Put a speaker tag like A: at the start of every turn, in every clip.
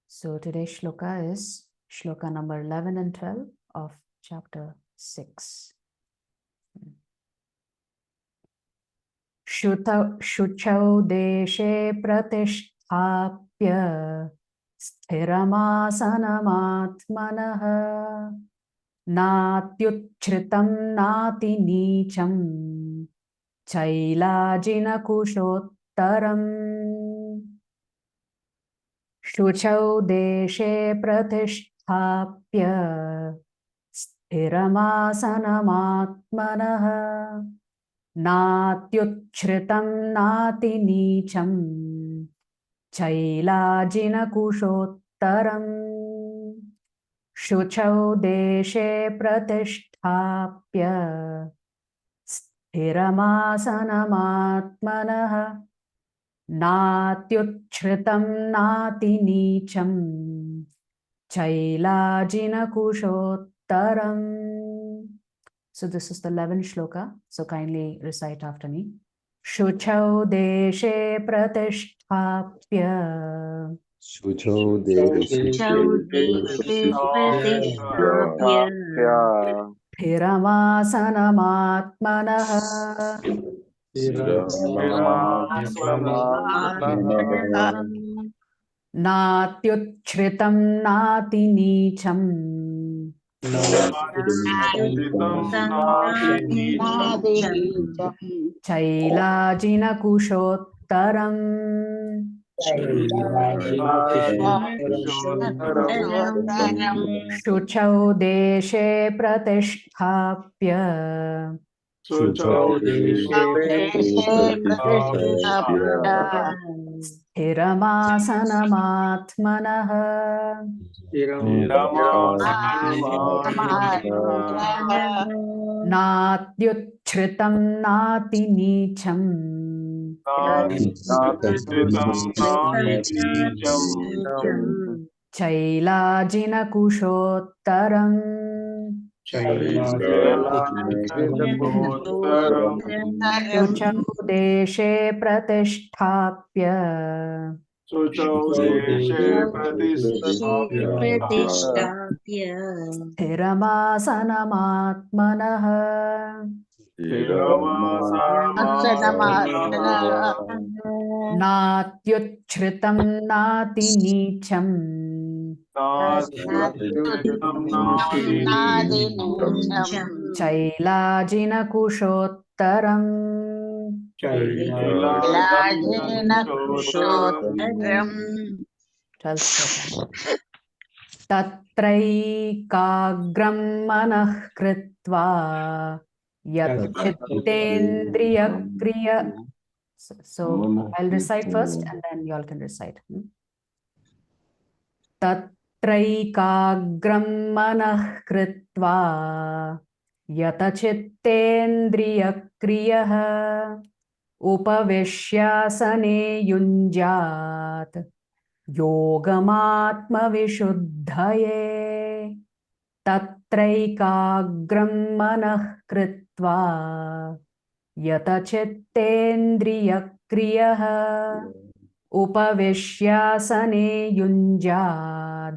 A: So today's shloka is shloka number 11 and 12 of chapter 6. Shuchau deshe pratisthapya sthiramasanamaatmanah natyuchritam nati nicham chailajinakushottaram. Shuchau deshe pratisthapya sthiramasanamaatmanah natyuchritam nati nicham chailajinakushottaram. Shuchau deshe pratisthapya sthiramasanamaatmanah natyuchritam nati nicham chailajinakushottaram. So this is the 11th shloka. So kindly recite after me. Shuchau deshe pratisthapya
B: Shuchau deshe
C: Pratisthapya
A: Sthiramasanamaatmanah natyuchritam nati nicham chailajinakushottaram. Shuchau deshe pratisthapya sthiramasanamaatmanah natyuchritam nati nicham chailajinakushottaram. Shuchau deshe pratisthapya sthiramasanamaatmanah natyuchritam nati nicham chailajinakushottaram. Tatraikagram manah kritva yat chittendriya kriya. So I'll recite first and then you all can recite. Tatraikagram manah kritva yata chittendriya kriyah upavishyasane yunjat yogamatmavishuddhaye. Tatraikagram manah kritva yata chittendriya kriyah upavishyasane yunjad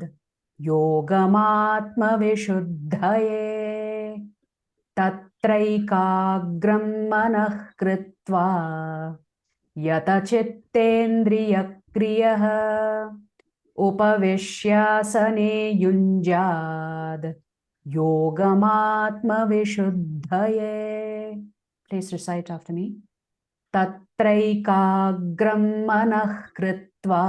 A: yogamatmavishuddhaye. Tatraikagram manah kritva yata chittendriya kriyah upavishyasane yunjad yogamatmavishuddhaye. Please recite after me. Tatraikagram manah kritva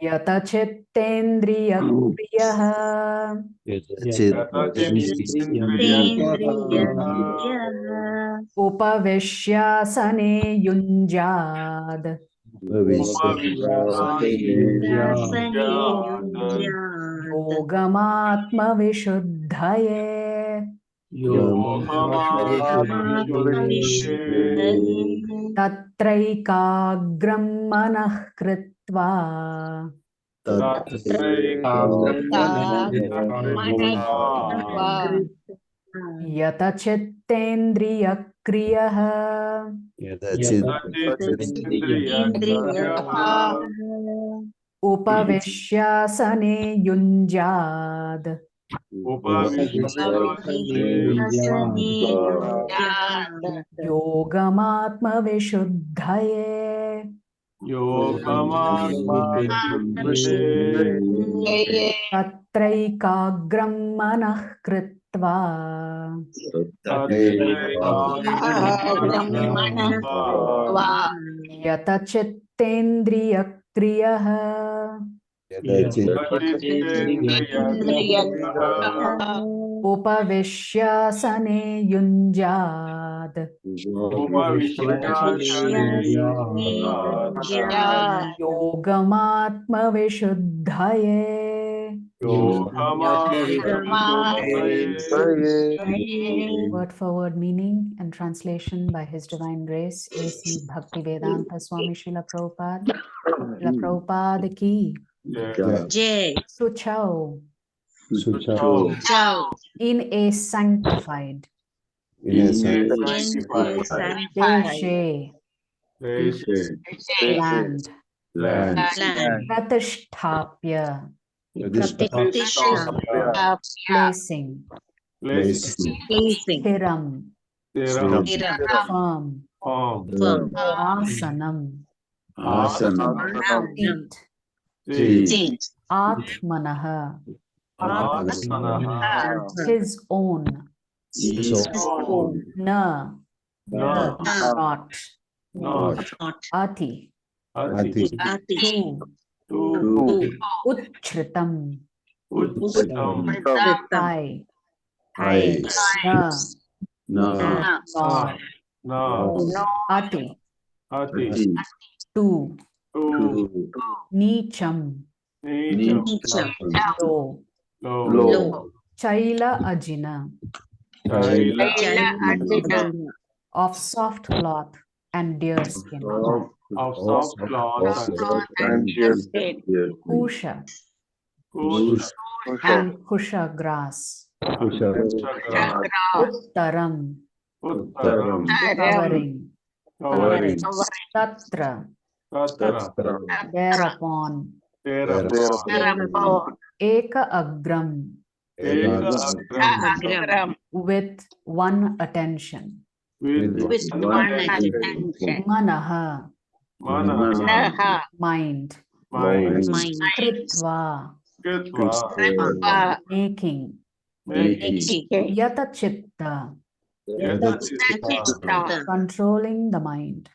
A: yata chittendriya kriyah upavishyasane yunjad yogamatmavishuddhaye. Tatraikagram manah kritva yata chittendriya kriyaha
B: Yadachit
A: upavishyasane yunjad yogamatma vishuddhaye tatraikagram manah kritva yata chittendriya kriyaha
B: Yadachit
A: upavishyasane yunjad yogamatma vishuddhaye. Word for word meaning and translation by His Divine Grace A.C. Bhaktivedanta Swami Srila Prabhupada. Srila Prabhupada ki. Suchau.
B: Suchau
A: In a sanctified.
B: in a sanctified
A: Deshe. Land.
B: land.
A: Pratishtapya.
B: Pradishtapya
A: Placing.
B: placing
A: Thiram.
B: Thiram
A: Firm. Asanam.
B: Asanam
A: Seat.
B: seat
A: Atmanaha.
B: Atmanaha
A: His own.
B: so
A: Na. Not.
B: not
A: Ati.
B: Ati
A: Tu.
B: to
A: Uchritam. High.
B: high
A: Na.
B: na
A: Nor. Ati.
B: Ati
A: Tu.
B: to
A: Nicham.
B: Nicham
A: Low.
B: low
A: Chaila ajina. Of soft cloth and deer skin. Kusha and kusha grass. Uttaram.
B: Uttaram
A: Covering.
B: covering
A: Tatra.
B: Tatra
A: Thereupon. Eka agram. With one attention. Manaha. Mind. Kritva. Making. Yata chitta. Controlling the mind.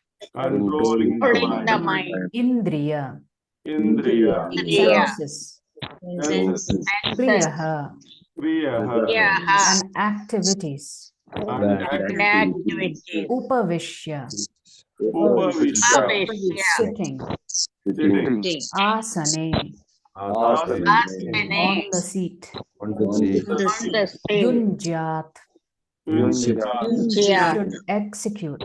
A: Indriya. Senses. Kriyaha. And activities. Upavishya. Sitting. Asane. On the seat. Yunjat. Should execute.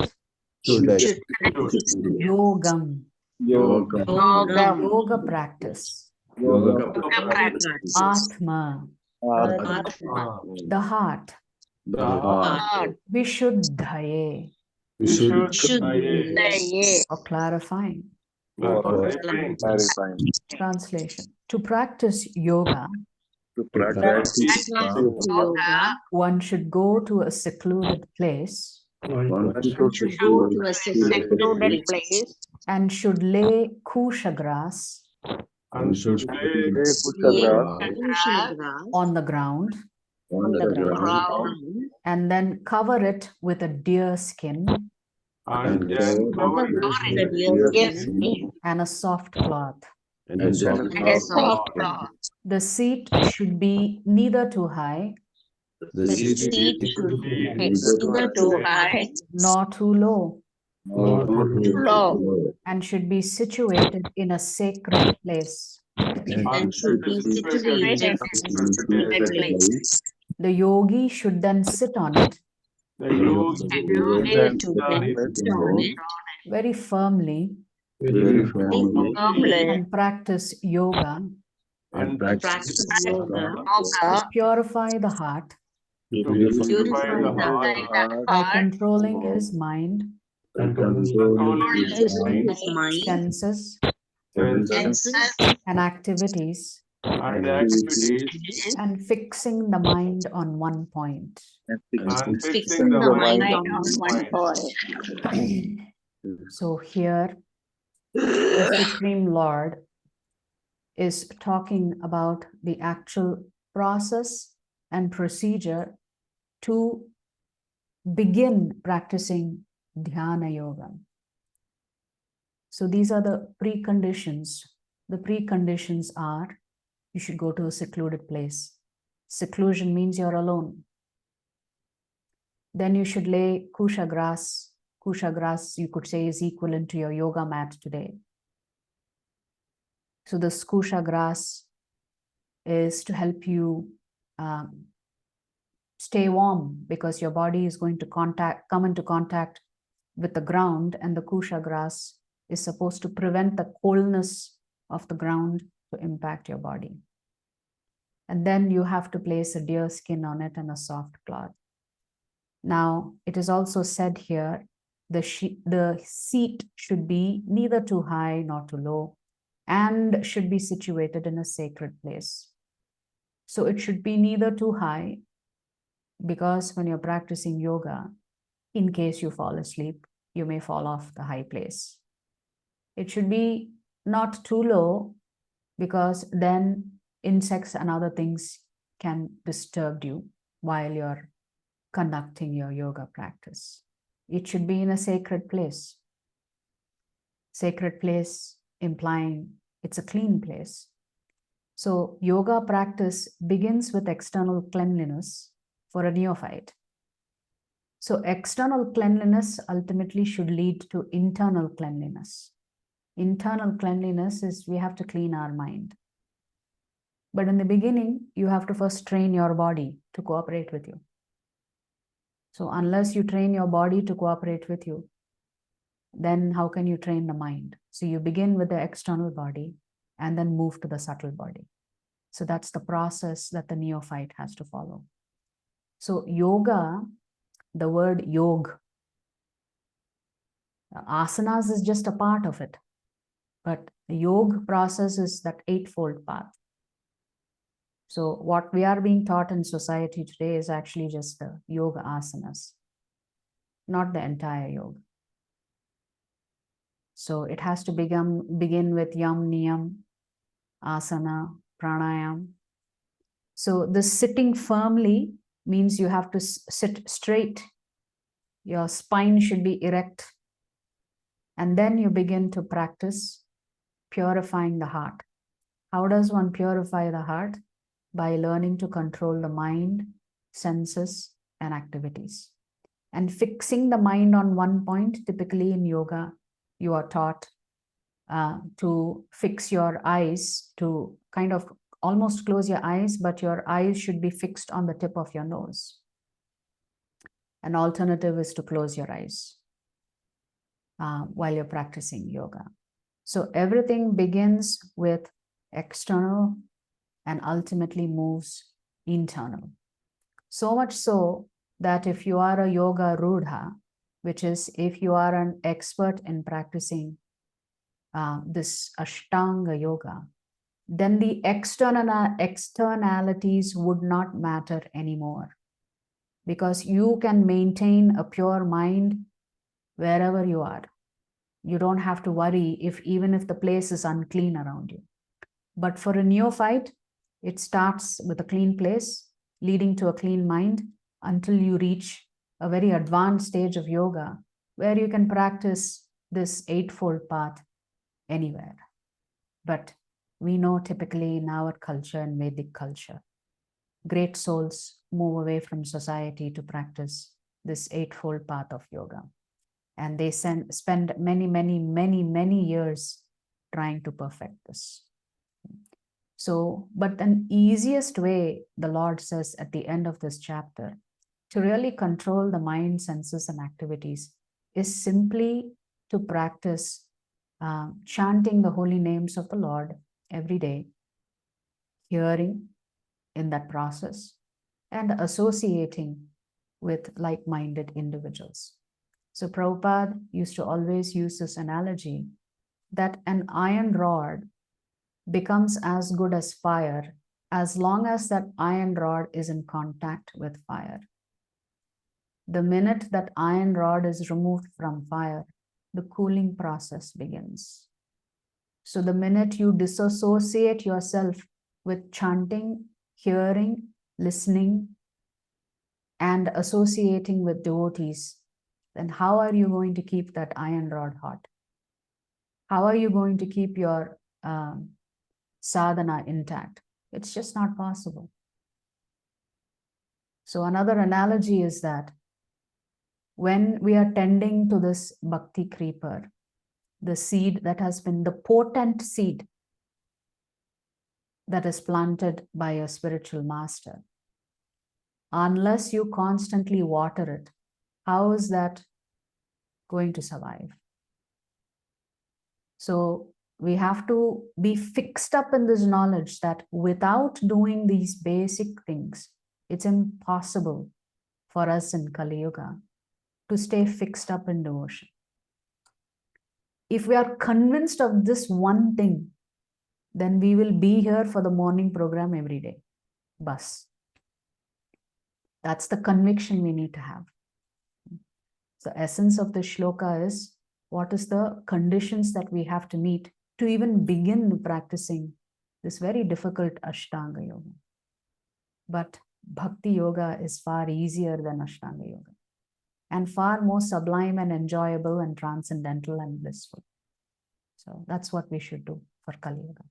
A: Yogam. Yoga practice. Atma. The heart. Vishuddhaye. Or clarifying. Translation. To practice yoga, one should go to a secluded place and should lay kusha grass on the ground and then cover it with a deer skin and a soft cloth. The seat should be neither too high nor too low and should be situated in a sacred place. The yogi should then sit on it very firmly and practice yoga to purify the heart
B: to purify the heart
A: by controlling his mind,
B: and controlling his mind,
A: senses, and activities,
B: and the activities,
A: and fixing the mind on one point.
B: and fixing the mind on mind.
A: So here, the Supreme Lord is talking about the actual process and procedure to begin practicing Dhyana Yoga. So these are the preconditions. The preconditions are you should go to a secluded place. Seclusion means you're alone. Then you should lay kusha grass. Kusha grass, you could say, is equivalent to your yoga mat today. So this kusha grass is to help you stay warm, because your body is going to come into contact with the ground, and the kusha grass is supposed to prevent the coldness of the ground to impact your body. And then you have to place a deer skin on it and a soft cloth. Now, it is also said here, the seat should be neither too high nor too low, and should be situated in a sacred place. So it should be neither too high, because when you're practicing yoga, in case you fall asleep, you may fall off the high place. It should be not too low, because then insects and other things can disturb you while you're conducting your yoga practice. It should be in a sacred place. Sacred place implying it's a clean place. So yoga practice begins with external cleanliness for a neophyte. So external cleanliness ultimately should lead to internal cleanliness. Internal cleanliness is we have to clean our mind. But in the beginning, you have to first train your body to cooperate with you. So unless you train your body to cooperate with you, then how can you train the mind? So you begin with the external body and then move to the subtle body. So that's the process that the neophyte has to follow. So yoga, the word yog, asanas is just a part of it. But the yoga process is that eightfold path. So what we are being taught in society today is actually just the yoga asanas, not the entire yoga. So it has to begin with yam, niyam, asana, pranayam. So this sitting firmly means you have to sit straight. Your spine should be erect. And then you begin to practice purifying the heart. How does one purify the heart? By learning to control the mind, senses, and activities. And fixing the mind on one point. Typically in yoga, you are taught to fix your eyes, to kind of almost close your eyes, but your eyes should be fixed on the tip of your nose. An alternative is to close your eyes while you're practicing yoga. So everything begins with external and ultimately moves internal. So much so that if you are a yoga rudha, which is if you are an expert in practicing this Ashtanga yoga, then the externalities would not matter anymore, because you can maintain a pure mind wherever you are. You don't have to worry even if the place is unclean around you. But for a neophyte, it starts with a clean place, leading to a clean mind, until you reach a very advanced stage of yoga, where you can practice this eightfold path anywhere. But we know typically in our culture and Vedic culture, great souls move away from society to practice this eightfold path of yoga. And they spend many years trying to perfect this. So, but an easiest way, the Lord says at the end of this chapter, to really control the mind, senses, and activities is simply to practice chanting the holy names of the Lord every day, hearing in that process, and associating with like-minded individuals. So Prabhupada used to always use this analogy that an iron rod becomes as good as fire as long as that iron rod is in contact with fire. The minute that iron rod is removed from fire, the cooling process begins. So the minute you disassociate yourself with chanting, hearing, listening, and associating with devotees, then how are you going to keep that iron rod hot? How are you going to keep your sadhana intact? It's just not possible. So another analogy is that when we are tending to this bhakti creeper, the seed that has been the potent seed that is planted by a spiritual master, unless you constantly water it, how is that going to survive? So we have to be fixed up in this knowledge that without doing these basic things, it's impossible for us in Kali Yuga to stay fixed up in devotion. If we are convinced of this one thing, then we will be here for the morning program every day. Bus. That's the conviction we need to have. The essence of the shloka is what is the conditions that we have to meet to even begin practicing this very difficult Ashtanga Yoga. But Bhakti Yoga is far easier than Ashtanga Yoga and far more sublime and enjoyable and transcendental and blissful. So that's what we should do for Kali Yuga.